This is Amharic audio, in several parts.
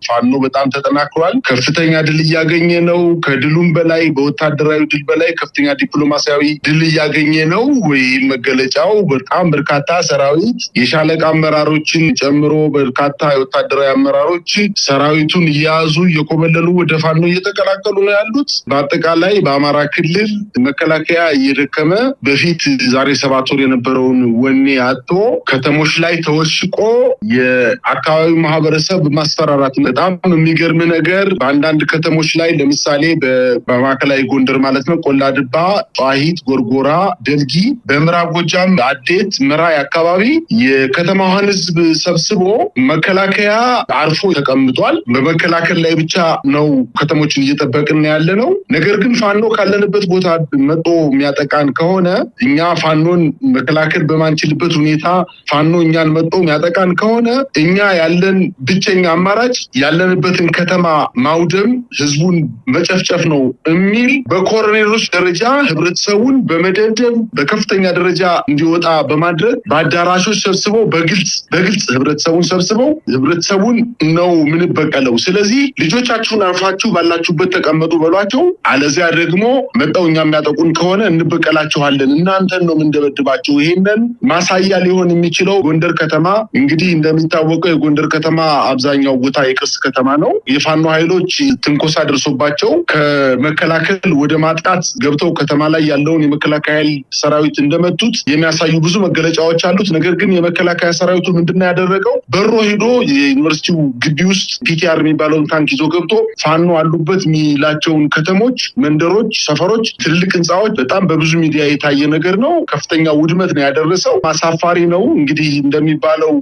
ፋኖ በጣም ተጠናክሯል። ከፍተኛ ድል እያገኘ ነው። ከድሉም በላይ በወታደራዊ ድል በላይ ከፍተኛ ዲፕሎማሲያዊ ድል እያገኘ ነው። ወይ መገለጫው በጣም በርካታ ሰራዊት የሻለቃ አመራሮችን ጨምሮ በርካታ የወታደራዊ አመራሮች ሰራዊቱን እያያዙ እየኮበለሉ ወደ ፋኖ እየተቀላቀሉ ነው ያሉት። በአጠቃላይ በአማራ ክልል መከላከያ እየደከመ በፊት ዛሬ 7 ወር የነበረውን ወኔ አጥቶ ከተሞች ላይ ተወሽቆ የአካባቢው ማህበረሰብ ማስፈራራት በጣም የሚገርም ነገር በአንዳንድ ከተሞች ላይ ለምሳሌ በማዕከላዊ ጎንደር ማለት ነው ቆላድባ፣ ጨዋሂት፣ ጎርጎራ፣ ደልጊ፣ በምዕራብ ጎጃም አዴት፣ ምራይ አካባቢ የከተማዋን ህዝብ ሰብስቦ መከላከያ አርፎ ተቀምጧል። በመከላከል ላይ ብቻ ነው ከተሞችን እየጠበቅን ያለ ነው። ነገር ግን ፋኖ ካለንበት ቦታ መጥቶ የሚያጠቃን ከሆነ እኛ ፋኖን መከላከል በማንችልበት ሁኔታ ፋኖ እኛን መጥቶ የሚያጠቃን ከሆነ እኛ ያለን ብቸኛ አማራጭ ያለንበትን ከተማ ማውደም፣ ህዝቡን መጨፍጨፍ ነው የሚል በኮሎኔሎች ደረጃ ህብረተሰቡን በመደብደብ በከፍተኛ ደረጃ እንዲወጣ በማድረግ በአዳራሾች ሰብስበው በግልጽ ህብረተሰቡን ነው ምንበቀለው። ስለዚህ ልጆቻችሁን አርፋችሁ ባላችሁበት ተቀመጡ በሏቸው፣ አለዚያ ደግሞ መጣው እኛ የሚያጠቁን ከሆነ እንበቀላችኋለን፣ እናንተን ነው የምንደበድባችሁ። ይሄንን ማሳያ ሊሆን የሚችለው ጎንደር ከተማ እንግዲህ እንደሚታወቀው የጎንደር ከተማ አብዛኛው ቦታ የቅርስ ከተማ ነው። የፋኖ ኃይሎች ትንኮሳ ደርሶባቸው ከመከላከል ወደ ማጥቃት ገብተው ከተማ ላይ ያለውን የመከላከያ ሰራዊት እንደመቱት የሚያሳዩ ብዙ መገለጫዎች አሉት። ነገር ግን የመከላከያ ሰራዊቱ ምንድነው ያደረገው? በሮ ሄዶ የዩኒቨርሲቲው ግቢ ውስጥ ፒቲአር የሚባለውን ታንክ ይዞ ገብቶ ፋኖ አሉበት የሚላቸውን ከተሞች፣ መንደሮች፣ ሰፈሮች፣ ትልልቅ ህንፃዎች በጣም በብዙ ሚዲያ የታየ ነገር ነው። ከፍተኛ ውድመት ነው ያደረሰው። አሳፋሪ ነው። እንግዲህ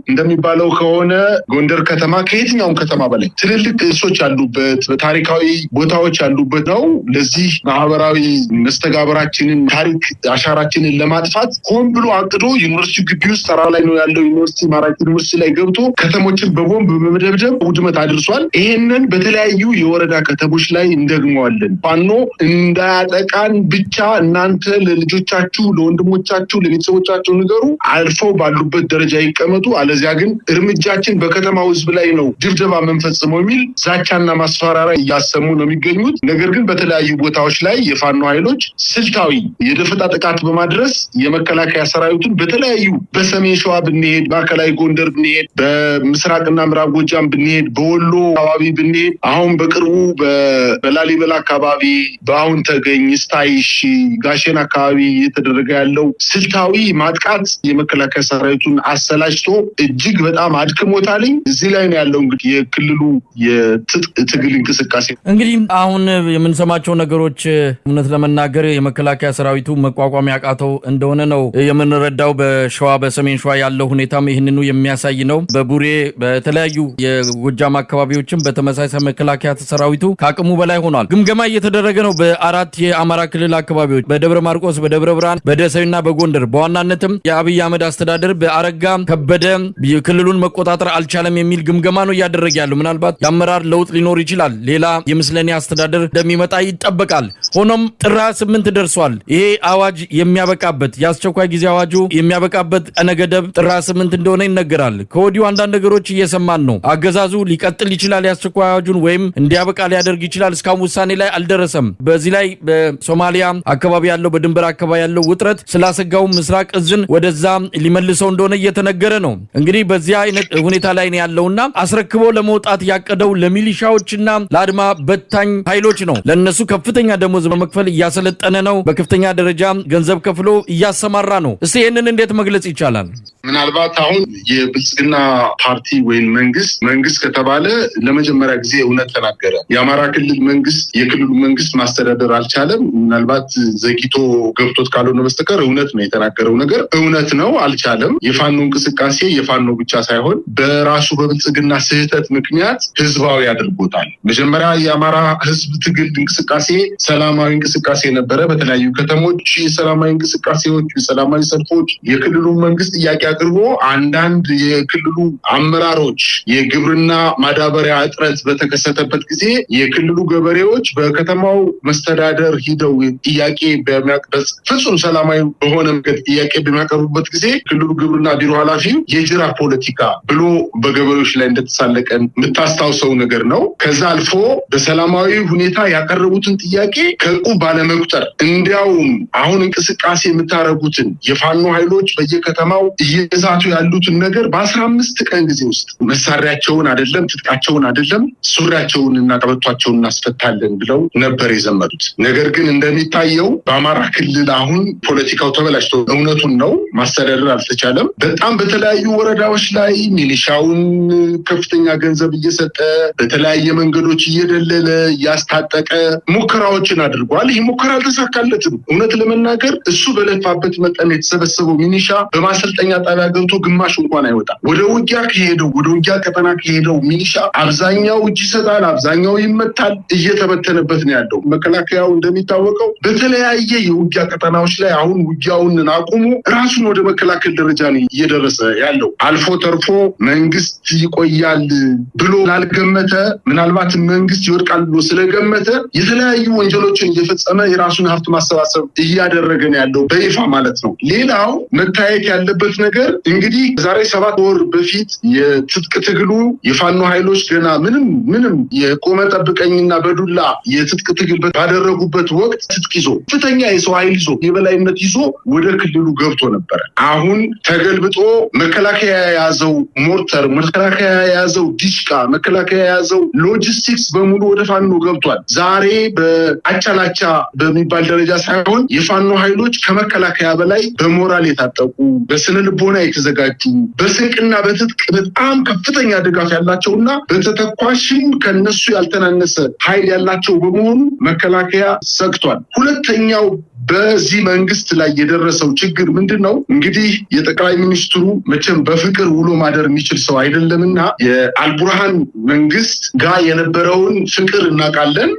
እንደሚባለው ከሆነ ጎንደር ከተማ ከየትኛውም ከተማ በላይ ትልልቅ ቅርሶች ያሉበት ታሪካዊ ቦታዎች ያሉበት ነው። ለዚህ ማህበራዊ መስተጋብራችንን ታሪክ አሻራችንን ለማጥፋት ሆን ብሎ አቅዶ ዩኒቨርሲቲ ግቢ ውስጥ ተራ ላይ ነው ያለው ዩኒቨርሲቲ ማራኪ ዩኒቨርሲቲ ላይ ገብቶ ከተሞችን በቦምብ በመደብደብ ውድመት አድርሷል። ይሄንን በተለያዩ የወረዳ ከተሞች ላይ እንደግመዋለን። ፋኖ እንዳያጠቃን ብቻ እናንተ ለልጆቻችሁ፣ ለወንድሞቻችሁ፣ ለቤተሰቦቻችሁ ንገሩ፣ አልፈው ባሉበት ደረጃ ይቀመጡ፣ አለዚያ ግን እርምጃችን በከተማው ህዝብ ላይ ነው ድብደባ መንፈጽመው የሚል ዛቻና ማስፈራሪያ እያሰሙ ነው የሚገኙት። ነገር ግን በተለያዩ ቦታዎች ላይ የፋኖ ኃይሎች ስልታዊ የደፈጣ ጥቃት በማድረስ የመከላከያ ሰራዊቱን በተለያዩ በሰሜን ሸዋ ብንሄድ፣ ማዕከላዊ ጎንደር ብንሄድ፣ በምስራቅና ምዕራብ ጎጃም ብንሄድ፣ በወሎ አካባቢ ብንሄድ፣ አሁን በቅርቡ በላሊበላ አካባቢ በአሁን ተገኝ ስታይሽ ጋሼን አካባቢ እየተደረገ ያለው ስልታዊ ማጥቃት የመከላከያ ሰራዊቱን አሰላጭቶ እጅግ በጣም አድክሞታልኝ። እዚህ ላይ ነው ያለው እንግዲህ የክልሉ የትግል እንቅስቃሴ። እንግዲህ አሁን የምንሰማቸው ነገሮች እውነት ለመናገር የመከላከያ ሰራዊቱ መቋቋም ያቃተው እንደሆነ ነው የምንረዳው። በሸዋ በሰሜን ሸዋ ያለው ሁኔታም ይህንኑ የሚያሳይ ነው። በቡሬ በተለያዩ የጎጃም አካባቢዎችም በተመሳሳይ መከላከያ ሰራዊቱ ከአቅሙ በላይ ሆኗል። ግምገማ እየተደረገ ነው በአራት የአማራ ክልል አካባቢዎች በደብረ ማርቆስ፣ በደብረ ብርሃን፣ በደሰይና በጎንደር። በዋናነትም የአብይ አህመድ አስተዳደር በአረጋ ከበደ ክልሉን መቆጣጠር አልቻለም የሚል ግምገማ ነው እያደረገ ያለው። ምናልባት የአመራር ለውጥ ሊኖር ይችላል። ሌላ የምስለኔ አስተዳደር እንደሚመጣ ይጠበቃል። ሆኖም ጥር 8 ደርሷል። ይሄ አዋጅ የሚያበቃበት የአስቸኳይ ጊዜ አዋጁ የሚያበቃበት ቀነ ገደብ ጥር 8 እንደሆነ ይነገራል። ከወዲሁ አንዳንድ ነገሮች እየሰማን ነው። አገዛዙ ሊቀጥል ይችላል የአስቸኳይ አዋጁን ወይም እንዲያበቃ ሊያደርግ ይችላል። እስካሁን ውሳኔ ላይ አልደረሰም። በዚህ ላይ በሶማሊያ አካባቢ ያለው በድንበር አካባቢ ያለው ውጥረት ስላሰጋው ምስራቅ እዝን ወደዛ ሊመልሰው እንደሆነ እየተነገረ ነው። እንግዲህ በዚህ አይነት ሁኔታ ላይ ነው ያለውና አስረክቦ ለመውጣት ያቀደው ለሚሊሻዎችና ለአድማ በታኝ ኃይሎች ነው። ለነሱ ከፍተኛ ደሞዝ በመክፈል እያሰለጠነ ነው። በከፍተኛ ደረጃ ገንዘብ ከፍሎ እያሰማራ ነው። እስቲ ይሄንን እንዴት መግለጽ ይቻላል? ምናልባት አሁን የብልጽግና ፓርቲ ወይም መንግስት ከተባለ ለመጀመሪያ ጊዜ እውነት ተናገረ። የአማራ ክልል መንግስት የክልሉ መንግስት ማስተዳደር አልቻለም። ምናልባት ዘግይቶ ገብቶት ካልሆነ በስተቀር እውነት ነው የተናገረው ነገር እውነት ነው። አልቻለም። የፋኖ እንቅስቃሴ የፋኖ ብቻ ሳይሆን በራሱ በብልጽግና ስህተት ምክንያት ህዝባዊ አድርጎታል። መጀመሪያ የአማራ ህዝብ ትግል እንቅስቃሴ ሰላማዊ እንቅስቃሴ ነበረ። በተለያዩ ከተሞች የሰላማዊ እንቅስቃሴዎች፣ የሰላማዊ ሰልፎች የክልሉ መንግስት ጥያቄ አቅርቦ አንዳንድ የክልሉ አመራሮች የግብርና ማዳበሪያ እጥረት በተከሰተበት ጊዜ የክልሉ ገበሬዎች በከተማው መስተዳደር ሂደው ጥያቄ በሚያቀርብ ፍጹም ሰላማዊ በሆነ መንገድ ጥያቄ በሚያቀርቡበት ጊዜ ክልሉ ግብርና ቢሮ ኃላፊው የጅራ ፖለቲካ ብሎ በገበሬዎች ላይ እንደተሳለቀ የምታስታውሰው ነገር ነው። ከዛ አልፎ በሰላማዊ ሁኔታ ያቀረቡትን ጥያቄ ከዕቁብ ባለመቁጠር እንዲያውም አሁን እንቅስቃሴ የምታረጉትን የፋኖ ኃይሎች በየከተማው እየዛቱ ያሉትን ነገር በ15 ቀን ጊዜ ውስጥ መሳሪያቸውን አይደለም ትጥቃቸውን አይደለም ሱሪያቸውን እና ቀበቷቸውን እናስፈታለን ብለው ነበር የዘመቱት። ነገር ግን እንደሚታየው በአማራ ክልል አሁን ፖለቲካው ተበላሽቶ እውነቱን ነው ማስተዳደር አልተቻለም። በጣም በተለያዩ ወረዳዎች ላይ ሚሊሻውን ከፍተኛ ገንዘብ እየሰጠ በተለያየ መንገዶች እየደለለ እያስታጠቀ ሙከራዎችን አድርጓል። ይህ ሙከራ አልተሳካለትም። እውነት ለመናገር እሱ በለፋበት መጠን የተሰበሰበው ሚሊሻ በማሰልጠኛ ጣቢያ ገብቶ ግማሽ እንኳን አይወጣም። ወደ ውጊያ ቀጠና ከሄደው ሚሊሻ አብዛኛው እጅ ይሰጣል፣ አብዛኛው ይመታል፣ እየተበተነበት ነው ያለው። መከላከያው እንደሚታወቀው በተለያየ የውጊያ ቀጠናዎች ላይ አሁን ውጊያውን አቁሞ ራሱን ወደ መከላከል ደረጃ ነው እየደረሰ ያለው። አልፎ ተርፎ መንግስት ይቆያል ብሎ ላልገመተ ምናልባት መንግስት ይወድቃል ብሎ ስለገመተ የተለያዩ ወንጀሎችን እየፈጸመ የራሱን ሀብት ማሰባሰብ እያደረገ ነው ያለው በይፋ ማለት ነው። ሌላው መታየት ያለበት ነገር እንግዲህ ዛሬ 7 ወር በፊት የትጥቅ ትግሉ የፋኖ ኃይሎች ገና ምንም የቆመ ጠብቀኝና በዱላ የትጥቅ ትግል ባደረጉበት ወቅት ትጥቅ ይዞ ከፍተኛ የሰው ኃይል ይዞ የበላይነት ይዞ ወደ ክልሉ ገብቶ ነበር። አሁን ተገልብጦ መከላከያ የያዘው ሞርተር፣ መከላከያ የያዘው ዲሽቃ፣ መከላከያ የያዘው ሎጂስቲክስ በሙሉ ወደ ፋኖ ገብቷል። ዛሬ በአቻላቻ በሚባል ደረጃ ሳይሆን የፋኖ ኃይሎች ከመከላከያ በላይ በሞራል የታጠቁ በስነ ልቦና የተዘጋጁ በስንቅና በትጥቅ በጣም ከፍተኛ ድጋፍ ያላቸውና በተተኳሽም ከነሱ ያልተናነሰ ኃይል ያላቸው በመሆኑ መከላከያ ሰግቷል። ሁለተኛው በዚህ መንግስት ላይ የደረሰው ችግር ምንድነው? እንግዲህ የጠቅላይ ሚኒስትሩ መቼም በፍቅር ውሎ ማደር የሚችል ሰው አይደለምና የአልቡርሃን መንግስት ጋር የነበረውን ፍቅር እናውቃለን።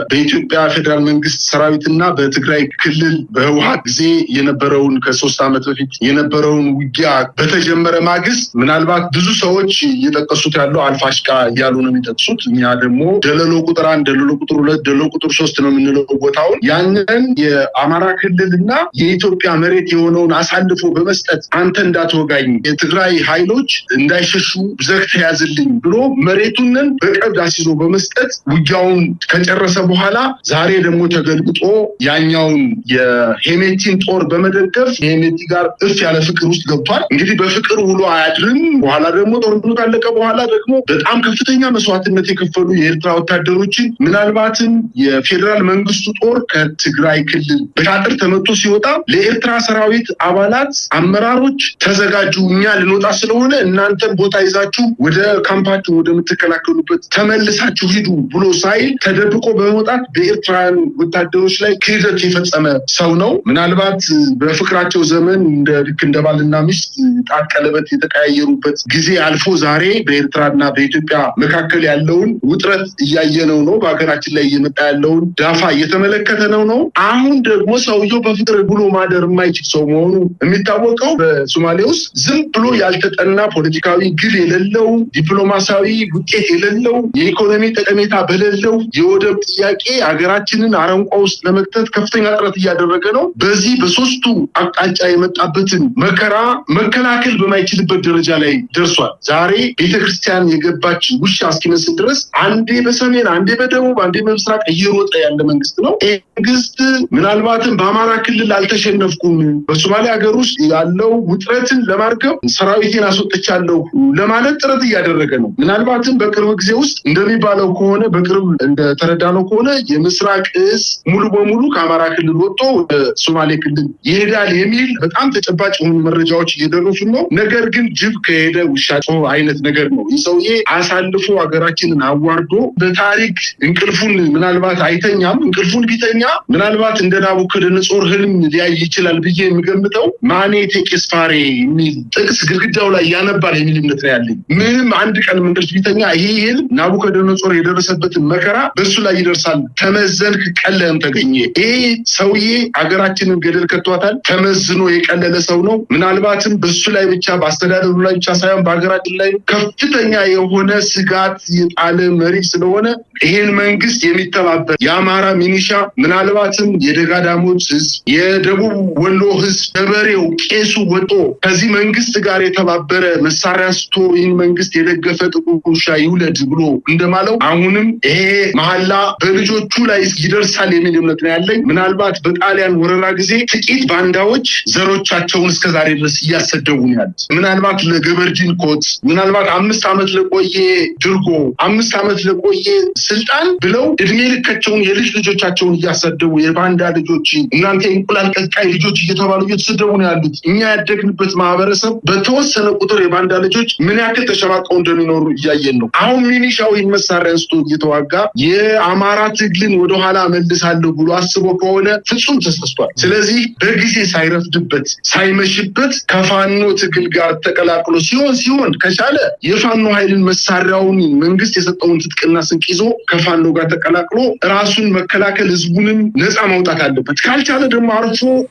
በኢትዮጵያ ፌዴራል መንግስት ሰራዊትና በትግራይ ክልል በህወሓት ጊዜ የነበረውን ከ3 ዓመት በፊት የነበረውን ውጊያ በተጀመረ ማግስት ምናልባት ብዙ ሰዎች እየጠቀሱት ያለው አልፋሽቃ እያሉ ነው የሚጠቅሱት። እኛ ደግሞ ደለሎ ቁጥር 1፣ ደለሎ ቁጥር 2፣ ደለሎ ቁጥር 3 ነው የምንለው ቦታውን። ያንን የአማራ ክልልና የኢትዮጵያ መሬት የሆነውን አሳልፎ በመስጠት አንተ እንዳትወጋኝ የትግራይ ኃይሎች እንዳይሸሹ ዘግተህ ያዝልኝ ብሎ መሬቱንን በቀብድ አስይዞ በመስጠት ውጊያውን ከጨረሰ በኋላ ዛሬ ደግሞ ተገልብጦ ያኛውን የሄሜቲን ጦር በመደገፍ የሄሜቲ ጋር እፍ ያለ ፍቅር ውስጥ ገብቷል። እንግዲህ በፍቅር ውሎ አያድርም። በኋላ ደግሞ ጦርነቱ ካለቀ በኋላ ደግሞ በጣም ከፍተኛ መስዋዕትነት የከፈሉ የኤርትራ ወታደሮችን ምናልባትም የፌዴራል መንግስቱ ጦር ከትግራይ ክልል በሻጥር ተመቶ ሲወጣ ለኤርትራ ሰራዊት አባላት አመራሮች ተዘጋጁ፣ እኛ ልንወጣ ስለሆነ እናንተም ቦታ ይዛችሁ ወደ ካምፓችሁ ወደምትከላከሉበት ተመልሳችሁ ሂዱ ብሎ ሳይል ተደብቆ በመውጣት በኤርትራውያን ወታደሮች ላይ ክህደት የፈጸመ ሰው ነው። ምናልባት በፍቅራቸው ዘመን ልክ እንደ ባልና ሚስት ጣት ቀለበት የተቀያየሩበት ጊዜ አልፎ ዛሬ በኤርትራና በኢትዮጵያ መካከል ያለውን ውጥረት እያየነው ነው። በሀገራችን ላይ እየመጣ ያለውን ዳፋ እየተመለከተ ነው። አሁን ደግሞ ሰውየው በፍቅር ብሎ ማደር የማይችል ሰው መሆኑ የሚታወቀው በሶማሌ ውስጥ ዝም ብሎ ያልተጠና ፖለቲካዊ ግብ የሌለው ዲፕሎማሲያዊ ውጤት የሌለው የኢኮኖሚ ጠቀሜታ በሌለው የወደብ ጥያቄ ሀገራችንን አረንቋ ውስጥ ለመክተት ከፍተኛ ጥረት እያደረገ ነው። በዚህ በሶስቱ አቅጣጫ የመጣበትን መከራ መከላከል በማይችልበት ደረጃ ላይ ደርሷል። ዛሬ ቤተክርስቲያን የገባች ውሻ እስኪመስል ድረስ አንዴ በሰሜን አንዴ በደቡብ አንዴ በምስራቅ እየሮጠ ያለ መንግስት ነው። መንግስት ምናልባትም በአማራ ክልል አልተሸነፍኩም፣ በሶማሌ ሀገር ውስጥ ያለው ውጥረትን ለማርገብ ሰራዊቴን አስወጥቻለሁ ለማለት ጥረት እያደረገ ነው። ምናልባትም በቅርብ ጊዜ ውስጥ እንደሚባለው ከሆነ በቅርብ እንደተረዳነው ከሆነ የምስራቅ እዝ ሙሉ በሙሉ ከአማራ ክልል ወጥቶ ወደ ሶማሌ ክልል ይሄዳል የሚል በጣም ተጨባጭ የሆኑ መረጃዎች እየደረሱ ነው። ነገር ግን ጅብ ከሄደ ውሻ ጮኸ አይነት ነገር ነው። ይህ ሰውዬ አሳልፎ ሀገራችንን አዋርዶ በታሪክ እንቅልፉን ምናልባት አይተኛም። እንቅልፉን ቢተኛ ምናልባት እንደ ናቡከደነጾር ህልም ሊያይ ይችላል ብዬ የሚገምተው ማኔ ቴቄስፋሬ የሚል ጥቅስ ግድግዳው ላይ ያነባል የሚል እምነት ነው ያለኝ። ምንም አንድ ቀን እንቅልፍ ቢተኛ ይሄ ህልም ናቡከደነጾር የደረሰበትን መከራ በሱ ላይ ይደርሳል። ተመዘንክ ቀለም ተገኘ። ይሄ ሰውዬ ሀገራችንን ገደል ከቷታል። ተመዝኖ የቀለለ ሰው ነው። ምናልባትም በሱ ላይ ብቻ በአስተዳደሩ ላይ ብቻ ሳይሆን በሀገራችን ላይ ከፍተኛ የሆነ ስጋት የጣለ መሪ ስለሆነ ይሄን መንግስት የሚተባበር የአማራ ሚኒሻ ምናልባትም የደጋ የደጋዳሞት ህዝብ፣ የደቡብ ወሎ ህዝብ፣ ገበሬው፣ ቄሱ ወጦ ከዚህ መንግስት ጋር የተባበረ መሳሪያ ስቶ ይህን መንግስት የደገፈ ጥቁር ውሻ ይውለድ ብሎ እንደማለው አሁንም ይሄ መሐላ በልጆቹ ላይ ይደርሳል የሚል እምነት ነው ያለኝ። ምናልባት በጣሊያን ወረራ ጊዜ ጥቂት ባንዳዎች ዘሮቻቸውን እስከዛሬ ድረስ እያሰደቡ ነው ያሉት። ምናልባት ለገበርዲን ኮት፣ ምናልባት 5 ዓመት ለቆየ ድርጎ፣ 5 ዓመት ለቆየ ስልጣን ብለው እድሜ ልካቸውን የልጅ ልጆቻቸውን እያሰደቡ የባንዳ ልጆች እናንተ እንቁላል ቀቃይ ልጆች እየተባሉ እየተሰደቡ ነው ያሉት። እኛ ያደግንበት ማህበረሰብ በተወሰነ ቁጥር የባንዳ ልጆች ምን ያክል ተሸማቀው እንደሚኖሩ እያየን ነው። አሁን ሚኒሻው መሳሪያ አንስቶ እየተዋጋ የአማራ ትግልን ወደኋላ መልሳለሁ ብሎ አስቦ ከሆነ ፍጹም ተሳስቷል። ስለዚህ በጊዜ ሳይረፍድበት ሳይመሽበት ከፋኖ ትግል ጋር ተቀላቅሎ ሲሆን ከቻለ የፋኖ ኃይልን መሳሪያውን መንግስት የሰጠውን ትጥቅና ስንቅ ይዞ ከፋኖ ጋር ተቀላቅሎ ራሱን መከላከል ህዝቡንም ነፃ ማውጣት አለበት። ካልቻለ ደግሞ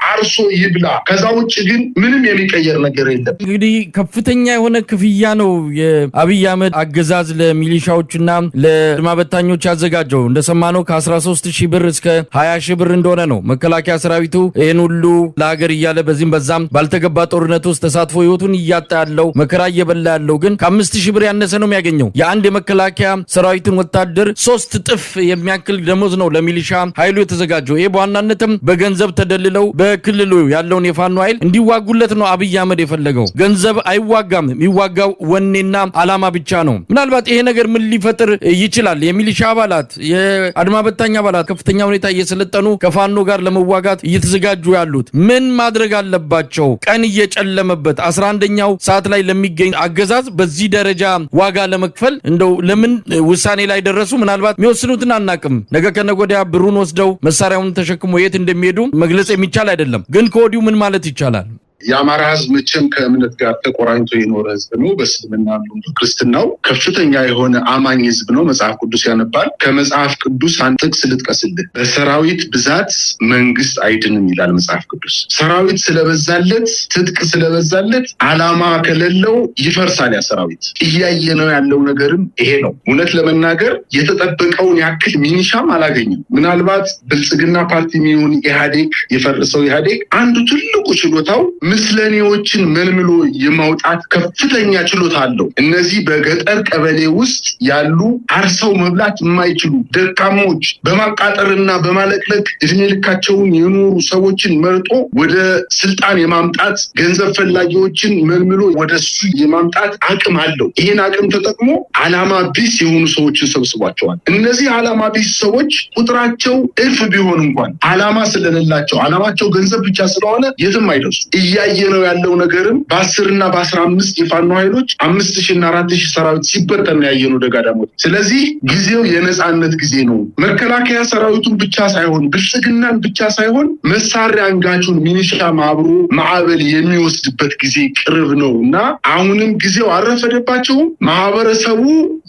አርሶ ይብላ። ከዛ ውጭ ግን ምንም የሚቀየር ነገር የለም። እንግዲህ ከፍተኛ የሆነ ክፍያ ነው የአብይ አህመድ አገዛዝ ለሚሊሻዎችና ለአድማ በታኞች ያዘጋጀው። እንደሰማነው ከ13,000 ብር እስከ 20,000 ብር እንደሆነ ነው። መከላከያ ሰራዊቱ ይህን ሁሉ ለሀገር እያለ በዚህም በዛም ባልተገባ ጦርነት ውስጥ ተሳትፎ ህይወቱን እያጣ ያለው መከራ እየበላ ያለው ግን ከ5,000 ብር ያነሰ ነው የሚያገኘው። የአንድ የመከላከያ ሰራዊትን ወታደር 3 እጥፍ የሚያክል ደሞዝ ነው ለሚሊሻ ኃይሉ የተዘጋጀው። ይህ በዋናነትም በገንዘብ ተደልለው በክልሉ ያለውን የፋኖ ኃይል እንዲዋጉለት ነው አብይ አህመድ የፈለገው። ገንዘብ አይዋጋም፣ የሚዋጋው ወኔና አላማ ብቻ ነው። ምናልባት ይሄ ነገር ምን ሊፈጥር ይችላል? የሚሊሻ አባላት፣ የአድማ በታኝ አባላት ከፍተኛ ሁኔታ እየሰለጠኑ ከፋኖ ጋር ለመዋጋት እየተዘጋጁ ያሉት ምን ማድረግ አለባቸው? ቀን እየጨለመበት 11ኛው ሰዓት ላይ ለሚገኝ አገዛዝ በዚህ ደረጃ ዋጋ ለመክፈል እንደው ለምን ውሳኔ ላይ ደረሱ? ምናልባት የሚወስኑትን አናቅም። ነገ ከነገ ወዲያ ብሩን ወስደው መሳሪያውን ተሸክሞ የት እንደሚሄዱ መግለጽ የሚቻል አይደለም። ግን ከወዲሁ ምን ማለት ይቻላል? የአማራ ህዝብ መቼም ከእምነት ጋር ተቆራኝቶ የኖረ ህዝብ ነው። በእስልምና ክርስትናው ከፍተኛ የሆነ አማኝ ህዝብ ነው። መጽሐፍ ቅዱስ ያነባል። ከመጽሐፍ ቅዱስ አንድ ጥቅስ ልጥቀስልህ። በሰራዊት ብዛት መንግስት አይድንም ይላል መጽሐፍ ቅዱስ። ሰራዊት ስለበዛለት፣ ትጥቅ ስለበዛለት፣ አላማ ከሌለው ይፈርሳል ያ ሰራዊት። እያየነው ያለው ነገርም ይሄ ነው። እውነት ለመናገር የተጠበቀውን ያክል ሚኒሻም አላገኝም። ምናልባት ብልጽግና ፓርቲ የሚሆን ኢህአዴግ የፈረሰው ኢህአዴግ አንዱ ትልቁ ችሎታው ምስለኔዎችን መልምሎ የማውጣት ከፍተኛ ችሎታ አለው። እነዚህ በገጠር ቀበሌ ውስጥ ያሉ አርሰው መብላት የማይችሉ ደካሞች በማቃጠርና በማለቅለቅ እድሜ ልካቸውን የኖሩ ሰዎችን መርጦ ወደ ስልጣን የማምጣት ገንዘብ ፈላጊዎችን መልምሎ ወደ እሱ የማምጣት አቅም አለው። ይህን አቅም ተጠቅሞ አላማ ቢስ የሆኑ ሰዎችን ሰብስቧቸዋል። እነዚህ አላማ ቢስ ሰዎች ቁጥራቸው እልፍ ቢሆን እንኳን አላማ ስለሌላቸው አላማቸው ገንዘብ ብቻ ስለሆነ የትም አይደርሱ። እያየነው ያለው ነገርም በ10 እና በ15 የፋኖ ኃይሎች 5,000 እና 4,000 ሰራዊት ሲበተን ያየነው ደጋዳሞት። ስለዚህ ጊዜው የነጻነት ጊዜ ነው። መከላከያ ሰራዊቱን ብቻ ሳይሆን ብልጽግናን ብቻ ሳይሆን መሳሪያ አንጋቹን ሚኒሻ ማብሮ ማዕበል የሚወስድበት ጊዜ ቅርብ ነው እና አሁንም ጊዜው አረፈደባቸውም። ማህበረሰቡ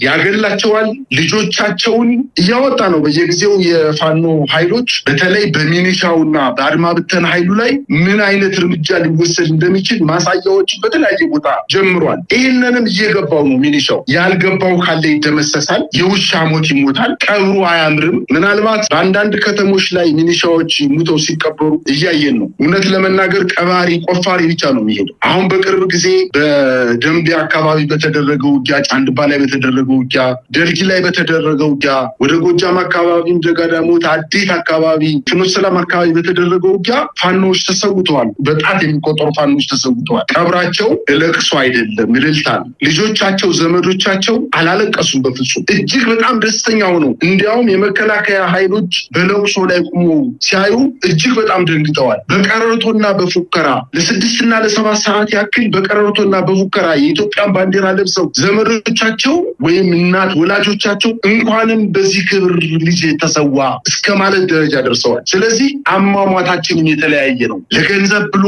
ያገላቸዋል። ልጆቻቸውን እያወጣ ነው በየጊዜው። የፋኖ ኃይሎች በተለይ በሚኒሻውና በአድማ ብተና ኃይሉ ላይ ምን አይነት እርምጃ ሊወሰድ እንደሚችል ማሳያዎች በተለያየ ቦታ ጀምሯል። ይህንንም እየገባው ነው ሚኒሻው። ያልገባው ካለ ይደመሰሳል። የውሻ ሞት ይሞታል። ቀብሩ አያምርም። ምናልባት በአንዳንድ ከተሞች ላይ ሚኒሻዎች ሙተው ሲቀበሩ እያየን ነው። እውነት ለመናገር ቀባሪ ቆፋሪ ብቻ ነው የሚሄደው። አሁን በቅርብ ጊዜ በደንቢያ አካባቢ በተደረገው ውጊያ፣ ጫንድባ ላይ በተደረገው ውጊያ፣ ደርጊ ላይ በተደረገው ውጊያ፣ ወደ ጎጃም አካባቢ ደጋዳሞት፣ አዴት አካባቢ፣ ፍኖተ ሰላም አካባቢ በተደረገው ውጊያ ፋኖች ተሰውተዋል። በጣት የሚቆጠሩ ፋኖች ተሰውተዋል። ቀብራቸው ለቅሶ አይደለም፣ እልልታ ነው። ልጆቻቸው፣ ዘመዶቻቸው አላለቀሱም በፍጹም። እጅግ በጣም ደስተኛ ሆነው እንዲያውም የመከላከያ ኃይሎች በለቅሶ ላይ ቆሞ ሲያዩ እጅግ በጣም ደንግጠዋል። በቀረርቶና በፉከራ ለ6 እና ለ7 ሰዓት ያክል በቀረርቶና በፉከራ የኢትዮጵያን ባንዲራ ለብሰው ዘመዶቻቸው ወይም እናት ወላጆቻቸው እንኳንም በዚህ ክብር ልጅ ተሰዋ እስከ ማለት ደረጃ ደርሰዋል። ስለዚህ አሟሟታችንም የተለያየ ነው። ለገንዘብ ብሎ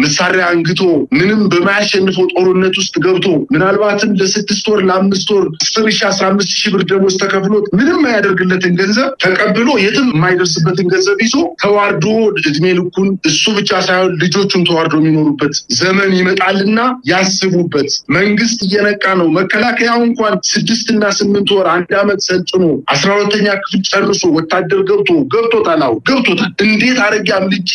መሳሪያ አንግቶ ምንም በማያሸንፈው ጦርነት ውስጥ ገብቶ ምናልባትም ለ6 ወር ለ5 ወር 10,000-15,000 ብር ደሞዝ ተከፍሎት ምንም ያደርግለትን ገንዘብ ተቀብሎ የትም የማይደርስበትን ገንዘብ ይዞ ተዋርዶ እድሜ ልኩን እሱ ብቻ ሳይሆን ልጆቹን ተዋርዶ የሚኖሩበት ዘመን ይመጣልና ያስቡበት። መንግስት እየነቃ ነው። መከላከያው እንኳን 6 እና 8 ወር 1 ዓመት ሰልጥኖ 12ኛ ክፍል ጨርሶ ወታደር ገብቶታል። እንዴት አርጌ አምልጬ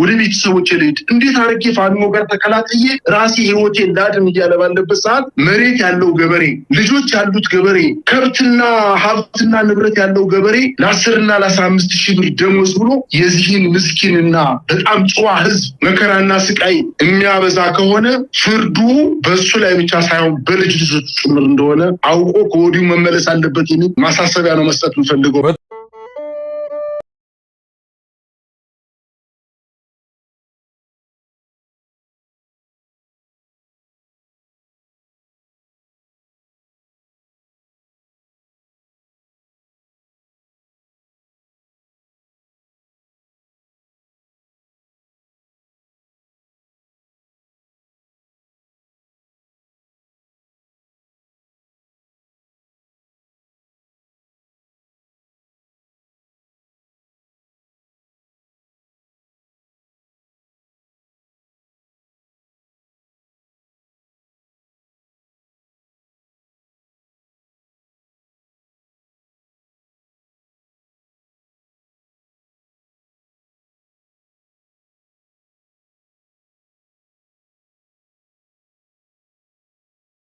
ወደ ቤተሰቦቼ ልሄድ፣ እንዴት አርጌ ፋኖ ጋር ተከላክዬ ራሴ ህይወቴን ላድን እያለ ባለበት ሰዓት መሬት ያለው ገበሬ፣ ልጆች ያሉት ገበሬ፣ ከብትና ሀብትና ንብረት ያለው ገበሬ ለ10 እና ለ15,000 ብር ደሞዝ ብሎ የዚህን ምስኪንና በጣም ጨዋ ህዝብ መከራና ስቃይ የሚያበዛ ከሆነ ፍርዱ በሱ ላይ ብቻ ሳይሆን በልጅ ልጆች ጭምር እንደሆነ አውቆ ከወዲሁ መመለስ አለበት የሚል ማሳሰቢያ ነው መስጠት የምፈልገው።